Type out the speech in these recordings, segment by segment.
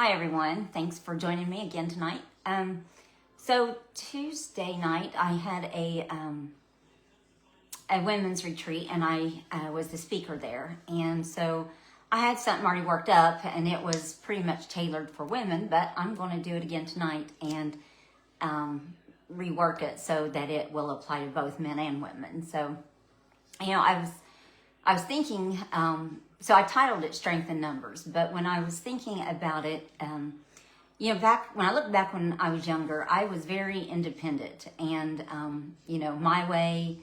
Hi everyone, thanks for joining me again tonight. So Tuesday night I had a women's retreat and I was the speaker there. And so I had something already worked up and it was pretty much tailored for women, but I'm going to do it again tonight and rework it so that it will apply to both men and women. So, I was thinking, so I titled it Strength in Numbers, but when I was thinking about it, back when I look back when I was younger, I was very independent and, my way,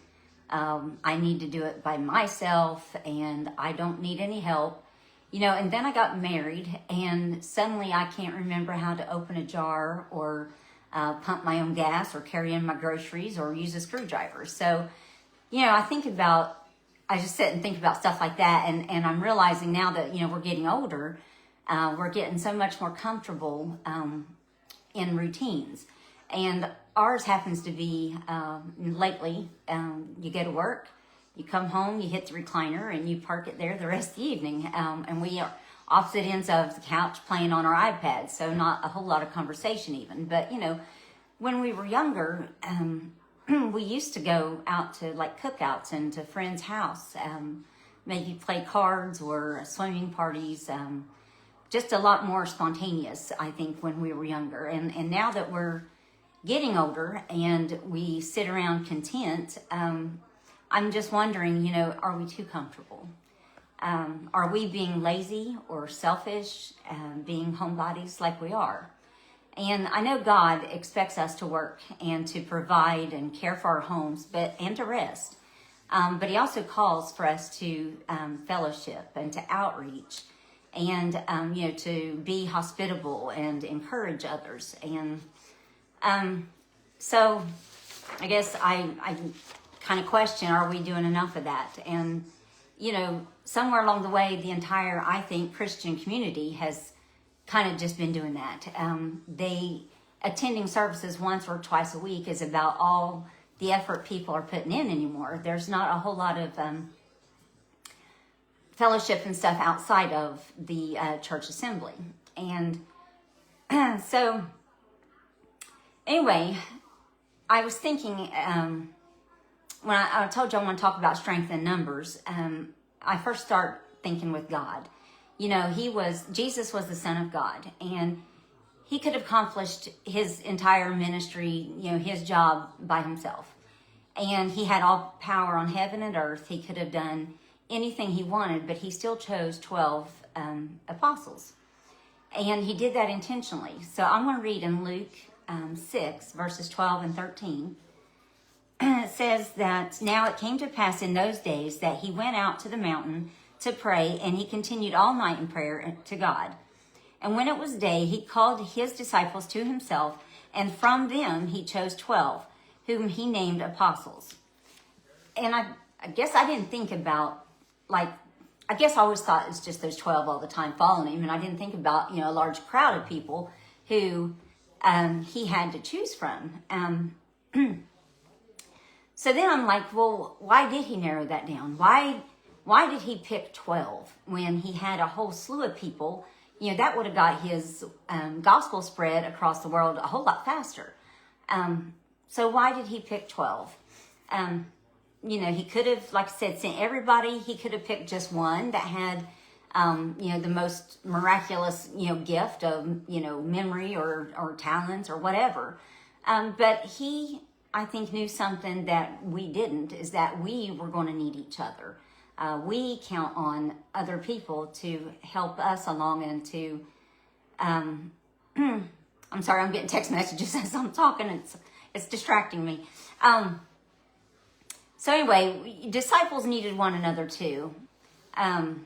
I need to do it by myself and I don't need any help, and then I got married and suddenly I can't remember how to open a jar or pump my own gas or carry in my groceries or use a screwdriver. So, I just sit and think about stuff like that. And I'm realizing now that, we're getting older, we're getting so much more comfortable in routines. And ours happens to be lately, you go to work, you come home, you hit the recliner and you park it there the rest of the evening. And we are opposite ends of the couch playing on our iPads. So not a whole lot of conversation even. But, when we were younger, we used to go out to like cookouts and to friends' house, maybe play cards or swimming parties, just a lot more spontaneous, I think, when we were younger. And now that we're getting older and we sit around content, I'm just wondering, are we too comfortable? Are we being lazy or selfish, being homebodies like we are? And I know God expects us to work and to provide and care for our homes, and to rest. But He also calls for us to fellowship and to outreach and, to be hospitable and encourage others. And so I guess I kind of question, are we doing enough of that? And, somewhere along the way, the entire, I think, Christian community has kind of just been doing that. Attending services once or twice a week is about all the effort people are putting in anymore. There's not a whole lot of fellowship and stuff outside of the church assembly. And so anyway, I was thinking, when I told you I want to talk about strength in numbers, I first start thinking with God. Jesus was the Son of God, and He could have accomplished His entire ministry, His job by Himself. And He had all power on heaven and earth. He could have done anything He wanted, but He still chose 12 apostles. And He did that intentionally. So I'm going to read in Luke 6, verses 12 and 13. It says that, "Now it came to pass in those days that He went out to the mountain to pray, and He continued all night in prayer to God. And when it was day, He called His disciples to Himself, and from them He chose 12, whom He named apostles." And I guess I didn't think about, I guess I always thought it's just those 12 all the time following Him, and I didn't think about, a large crowd of people who He had to choose from. So then I'm like, well, why did He narrow that down? Why did He pick 12 when He had a whole slew of people? That would have got His gospel spread across the world a whole lot faster. So why did He pick 12? He could have, like I said, sent everybody. He could have picked just one that had, the most miraculous, gift of, memory or talents or whatever. But He, I think, knew something that we didn't, is that we were going to need each other. We count on other people to help us along and to, I'm sorry, I'm getting text messages as I'm talking. It's distracting me. So anyway, disciples needed one another too. And,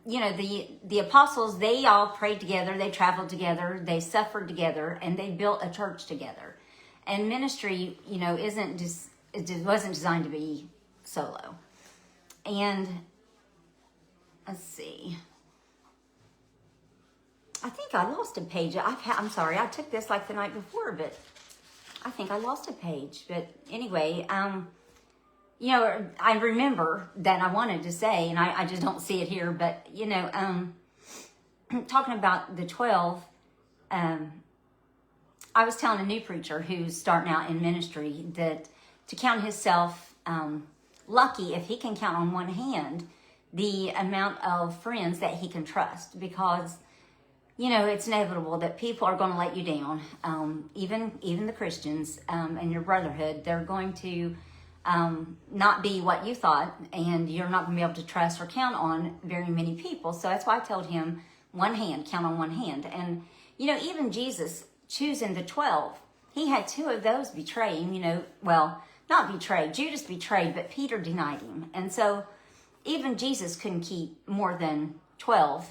the apostles, they all prayed together, they traveled together, they suffered together, and they built a church together. And ministry, it wasn't designed to be solo. And let's see. I think I lost a page. I'm sorry, I took this like the night before, but I think I lost a page. But anyway, I remember that I wanted to say, and I just don't see it here, but, talking about the 12, I was telling a new preacher who's starting out in ministry that to count himself lucky if he can count on one hand the amount of friends that he can trust, because it's inevitable that people are going to let you down. Even the Christians and your brotherhood, they're going to not be what you thought, and you're not going to be able to trust or count on very many people. So that's why I told him one hand, count on one hand. And even Jesus choosing the 12, he had 2 of those betray him. Well, not betrayed, Judas betrayed, but Peter denied him. And so even Jesus couldn't keep more than 12,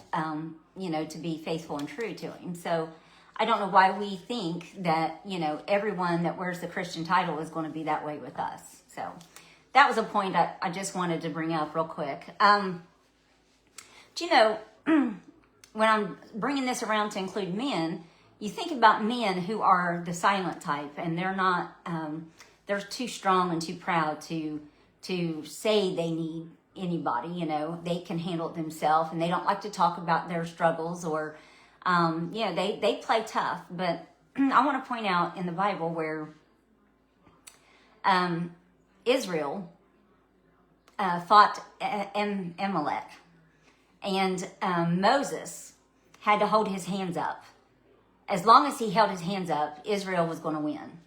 to be faithful and true to him. So I don't know why we think that, everyone that wears the Christian title is going to be that way with us. So that was a point I just wanted to bring up real quick. When I'm bringing this around to include men, you think about men who are the silent type, and they're not, they're too strong and too proud to say they need anybody. They can handle it themselves, and they don't like to talk about their struggles, or they play tough. But I want to point out in the Bible where Israel fought Amalek, and Moses had to hold his hands up. As long as he held his hands up, Israel was going to win.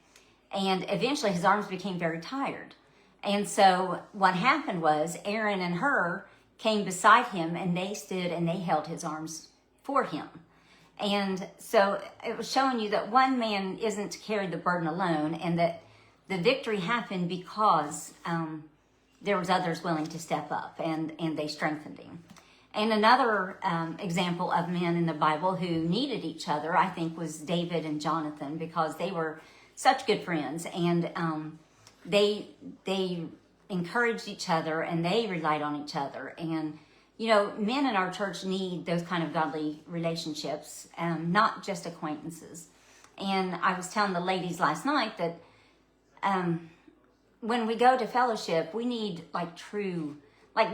And eventually his arms became very tired. And so what happened was Aaron and Hur came beside him, and they stood and they held his arms for him. And so it was showing you that one man isn't to carry the burden alone, and that the victory happened because there was others willing to step up, and they strengthened him. And another example of men in the Bible who needed each other, I think, was David and Jonathan, because they were such good friends, and they encouraged each other, and they relied on each other. And men in our church need those kind of godly relationships, not just acquaintances. And I was telling the ladies last night that when we go to fellowship, we need true,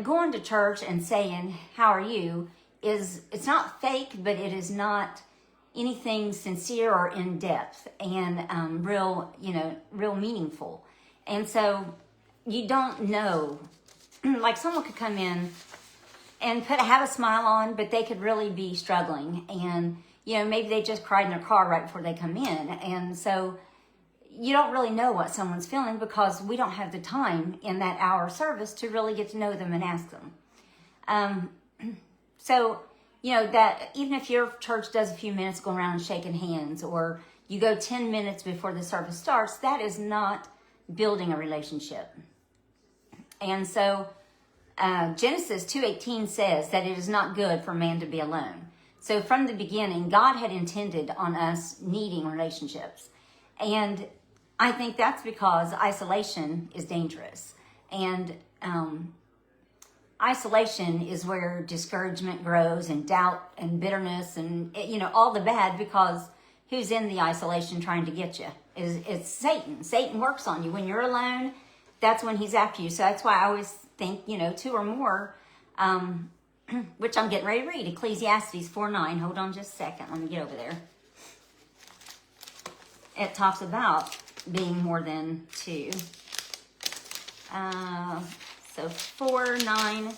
going to church and saying, "How are you?" it's not fake, but it is not anything sincere or in depth and real meaningful. And so you don't know, someone could come in and have a smile on, but they could really be struggling, and maybe they just cried in their car right before they come in. And so you don't really know what someone's feeling, because we don't have the time in that hour service to really get to know them and ask them. So that even if your church does a few minutes going around and shaking hands, or you go 10 minutes before the service starts, that is not building a relationship. And so Genesis 2:18 says that it is not good for man to be alone. So from the beginning, God had intended on us needing relationships. And I think that's because isolation is dangerous. And isolation is where discouragement grows, and doubt and bitterness and, all the bad, because who's in the isolation trying to get you? It's Satan. Satan works on you. When you're alone, that's when he's after you. So that's why I always think, 2 or more, which I'm getting ready to read, Ecclesiastes 4:9. Hold on just a second. Let me get over there. It talks about being more than 2. So 4, 9,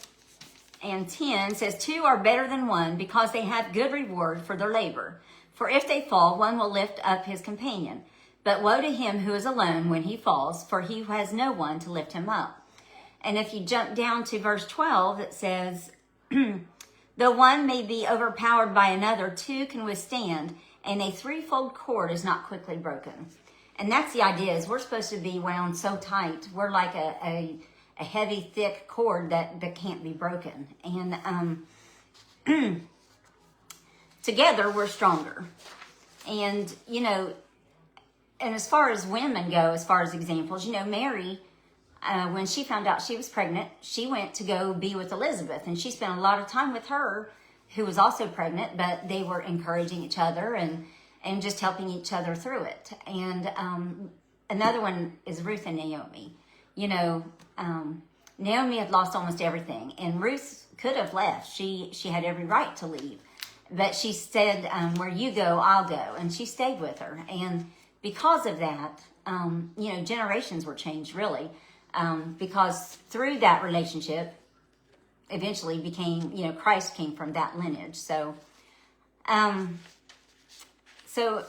and 10 says, 2 are better than 1, because they have good reward for their labor. For if they fall, one will lift up his companion. But woe to him who is alone when he falls, for he has no one to lift him up. And if you jump down to verse 12, it says, though one may be overpowered by another, 2 can withstand, and a threefold cord is not quickly broken. And that's the idea, is we're supposed to be wound so tight. We're like a heavy, thick cord that can't be broken. And together we're stronger. And, and as far as women go, as far as examples, Mary, when she found out she was pregnant, she went to go be with Elizabeth, and she spent a lot of time with her, who was also pregnant, but they were encouraging each other and just helping each other through it. And another one is Ruth and Naomi. Naomi had lost almost everything, and Ruth could have left. She had every right to leave, but she said, where you go, I'll go. And she stayed with her. And because of that, generations were changed, really. Because through that relationship, eventually became, Christ came from that lineage. So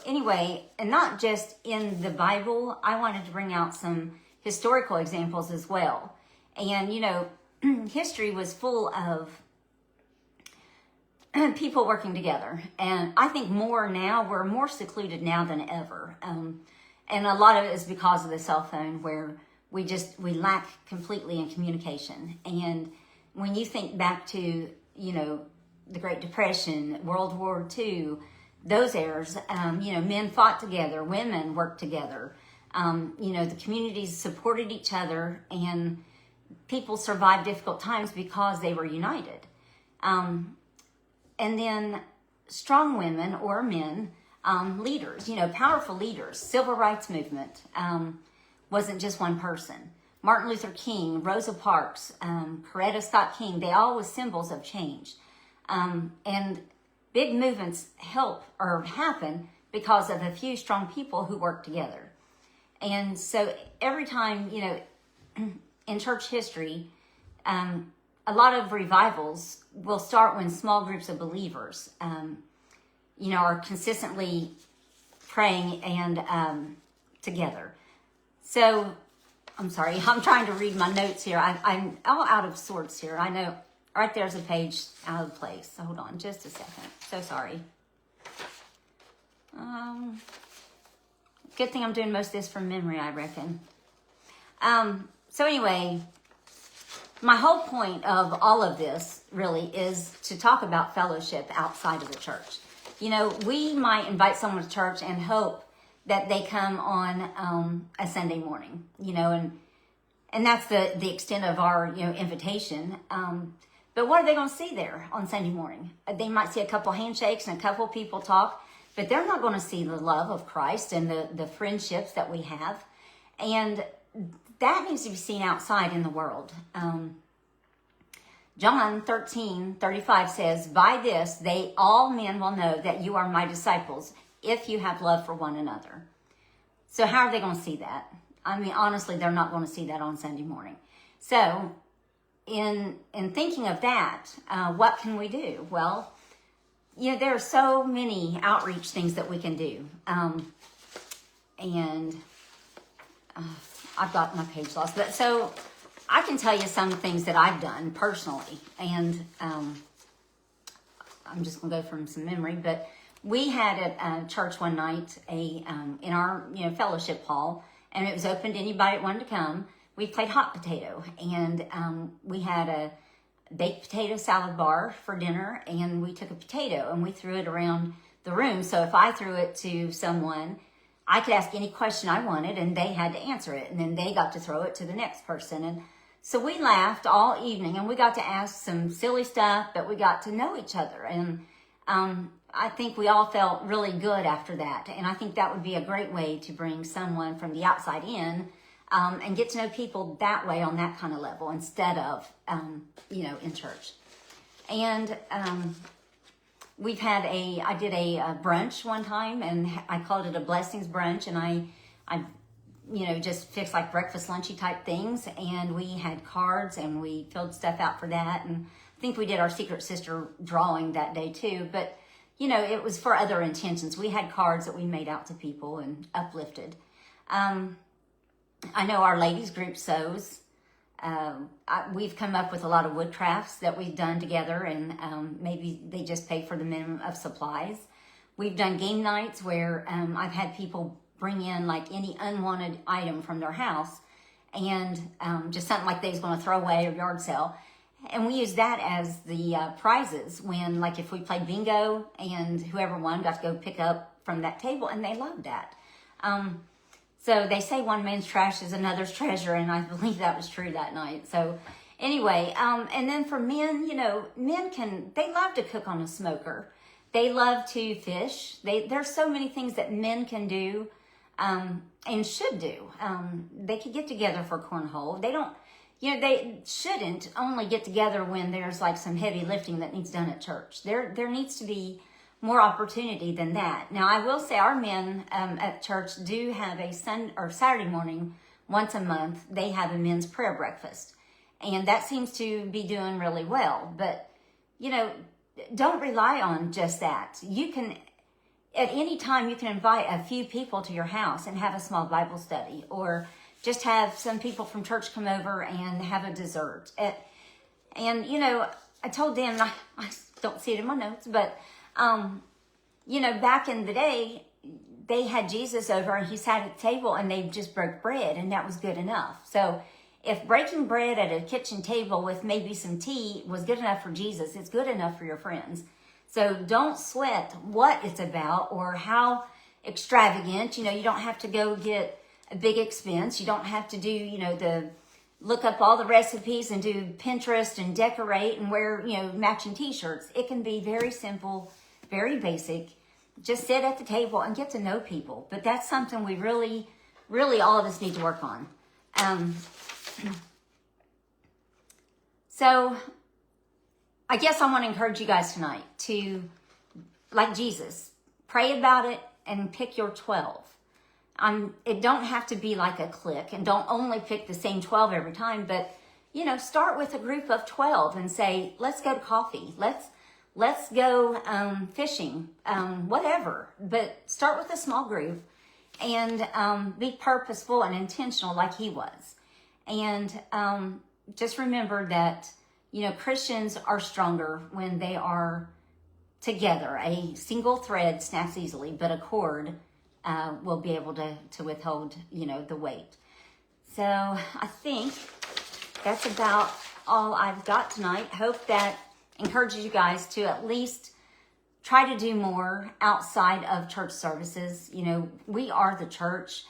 anyway, and not just in the Bible, I wanted to bring out some historical examples as well. And, history was full of people working together. And I think more now, we're more secluded now than ever. And a lot of it is because of the cell phone, where we lack completely in communication. And when you think back to, the Great Depression, World War II, those eras, men fought together, women worked together. The communities supported each other, and people survived difficult times because they were united. And then strong women or men, leaders, powerful leaders. Civil rights movement wasn't just one person. Martin Luther King, Rosa Parks, Coretta Scott King, they all were symbols of change. And big movements happen because of a few strong people who work together. And so every time, in church history, a lot of revivals will start when small groups of believers, are consistently praying and together. So, I'm sorry, I'm trying to read my notes here. I'm all out of sorts here. I know right there's a page out of place. So hold on just a second. So sorry. Good thing I'm doing most of this from memory, I reckon. So anyway, my whole point of all of this really is to talk about fellowship outside of the church. We might invite someone to church and hope that they come on a Sunday morning, and that's the extent of our, invitation. But what are they going to see there on Sunday morning? They might see a couple handshakes and a couple people talk, but they're not going to see the love of Christ and the friendships that we have. And that needs to be seen outside in the world. John 13:35 says, "By this, all men will know that you are my disciples, if you have love for one another." So how are they going to see that? I mean, honestly, they're not going to see that on Sunday morning. So in thinking of that, what can we do? Well, there are so many outreach things that we can do. And I've got my page lost. But so I can tell you some things that I've done personally. And I'm just going to go from some memory. But we had at church one night in our fellowship hall, and it was open to anybody that wanted to come. We played hot potato, and we had a baked potato salad bar for dinner, and we took a potato and we threw it around the room. So if I threw it to someone, I could ask any question I wanted, and they had to answer it, and then they got to throw it to the next person. And so we laughed all evening, and we got to ask some silly stuff, but we got to know each other. And I think we all felt really good after that. And I think that would be a great way to bring someone from the outside in and get to know people that way on that kind of level instead of, in church. And I did a brunch one time, and I called it a blessings brunch. And I just fixed like breakfast, lunchy type things. And we had cards, and we filled stuff out for that. And I think we did our Secret Sister drawing that day too. But it was for other intentions. We had cards that we made out to people and uplifted. I know our ladies group sews. We've come up with a lot of wood crafts that we've done together, and maybe they just pay for the minimum of supplies. We've done game nights where I've had people bring in like any unwanted item from their house, and just something like they was going to throw away or yard sale. And we use that as the prizes when, like, if we played bingo and whoever won got to go pick up from that table, and they loved that. So they say one man's trash is another's treasure, and I believe that was true that night. So anyway, and then for men, they love to cook on a smoker. They love to fish. There's so many things that men can do and should do. They could get together for cornhole. They shouldn't only get together when there's like some heavy lifting that needs done at church. There needs to be more opportunity than that. Now, I will say our men at church do have a Saturday morning, once a month, they have a men's prayer breakfast. And that seems to be doing really well. But, you know, don't rely on just that. You can, at any time, you can invite a few people to your house and have a small Bible study, or just have some people from church come over and have a dessert. And, you know, I told them, I don't see it in my notes, but, you know, back in the day, they had Jesus over and he sat at the table and they just broke bread, and that was good enough. So if breaking bread at a kitchen table with maybe some tea was good enough for Jesus, it's good enough for your friends. So don't sweat what it's about or how extravagant. You know, you don't have to go get a big expense. You don't have to do, you know, look up all the recipes and do Pinterest and decorate and wear, you know, matching t-shirts. It can be very simple, very basic. Just sit at the table and get to know people. But that's something we really, really all of us need to work on. So I guess I want to encourage you guys tonight to, like Jesus, pray about it and pick your 12. It don't have to be like a clique, and don't only pick the same 12 every time, but, you know, start with a group of 12 and say, let's go to coffee. Let's go fishing, whatever. But start with a small group and be purposeful and intentional like he was. And just remember that, you know, Christians are stronger when they are together. A single thread snaps easily, but a cord will be able to withhold, you know, the weight. So I think that's about all I've got tonight. Hope that encourages you guys to at least try to do more outside of church services. You know, we are the church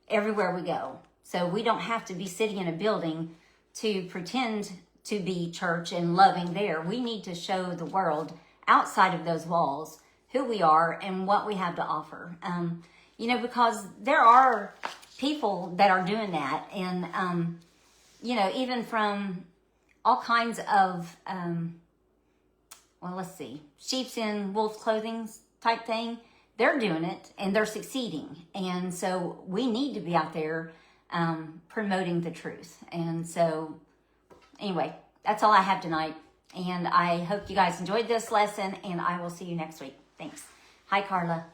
everywhere we go. So we don't have to be sitting in a building to pretend to be church and loving there. We need to show the world outside of those walls who we are and what we have to offer. You know, because there are people that are doing that. And, you know, even from all kinds of, well, let's see, sheep's in wolf's clothing type thing. They're doing it and they're succeeding. And so we need to be out there promoting the truth. And so anyway, that's all I have tonight. And I hope you guys enjoyed this lesson, and I will see you next week. Thanks. Hi, Carla.